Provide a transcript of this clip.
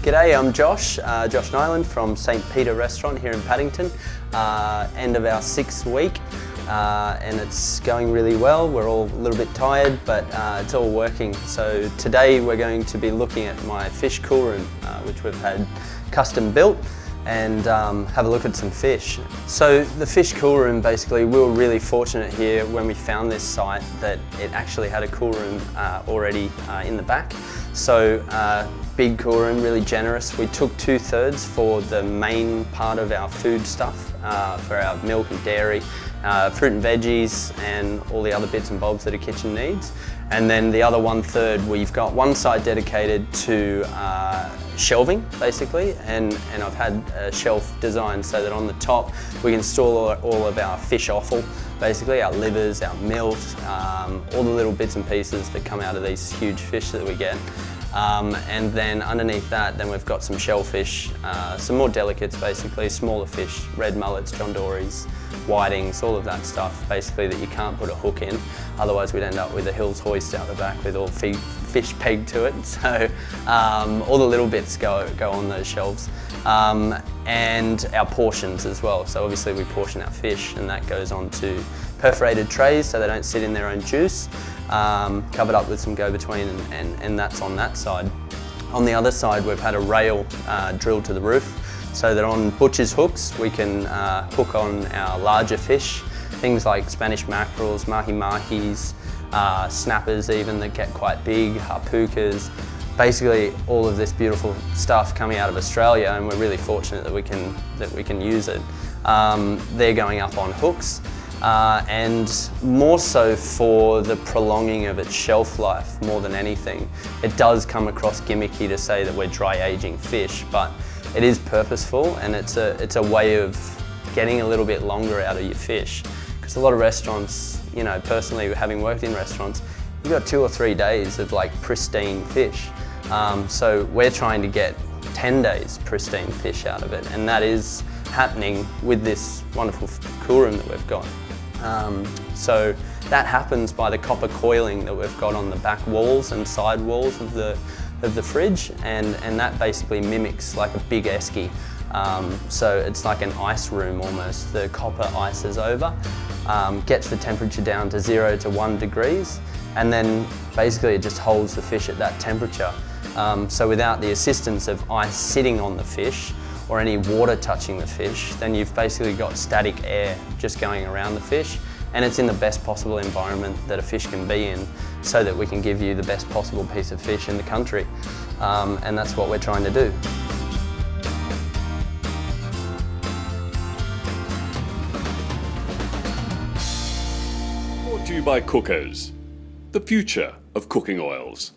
G'day, I'm Josh Niland from St. Peter Restaurant here in Paddington. End of our 6th week and it's going really well. We're all a little bit tired, but it's all working. So today we're going to be looking at my fish cool room, which we've had custom built, and have a look at some fish. So the fish cool room, basically, we were really fortunate here when we found this site that it actually had a cool room already in the back. So big cool room, really generous. We took 2/3 for the main part of our food stuff, for our milk and dairy, fruit and veggies, and all the other bits and bobs that a kitchen needs. And then the other 1/3, we've got one side dedicated to shelving, basically, and I've had a shelf designed so that on the top we can store all of our fish offal, basically our livers, our milk, all the little bits and pieces that come out of these huge fish that we get. And then underneath that, then we've got some shellfish, some more delicates, basically, smaller fish, red mullets, John Dory's, whitings, all of that stuff, basically, that you can't put a hook in. Otherwise we'd end up with a Hills hoist out the back with all fish pegged to it. So all the little bits go on those shelves. And our portions as well. So obviously we portion our fish, and that goes onto perforated trays so they don't sit in their own juice, covered up with some go-between, and that's on that side. On the other side, we've had a rail drilled to the roof so that on butcher's hooks we can hook on our larger fish, things like Spanish mackerels, mahi-mahis, snappers even that get quite big, harpookas. Basically all of this beautiful stuff coming out of Australia, and we're really fortunate that we can use it. They're going up on hooks, and more so for the prolonging of its shelf life more than anything. It does come across gimmicky to say that we're dry aging fish, but it is purposeful, and it's a way of getting a little bit longer out of your fish. Because a lot of restaurants, you know, personally having worked in restaurants, you've got 2 or 3 days of like pristine fish. So we're trying to get 10 days pristine fish out of it, and that is happening with this wonderful cool room that we've got. So that happens by the copper coiling that we've got on the back walls and side walls of the fridge, and that basically mimics like a big esky. So it's like an ice room almost. The copper ices over, gets the temperature down to 0 to 1 degrees, and then basically it just holds the fish at that temperature. So without the assistance of ice sitting on the fish or any water touching the fish, then you've basically got static air just going around the fish, and it's in the best possible environment that a fish can be in, so that we can give you the best possible piece of fish in the country. And that's what we're trying to do. Brought to you by Cookers, the future of cooking oils.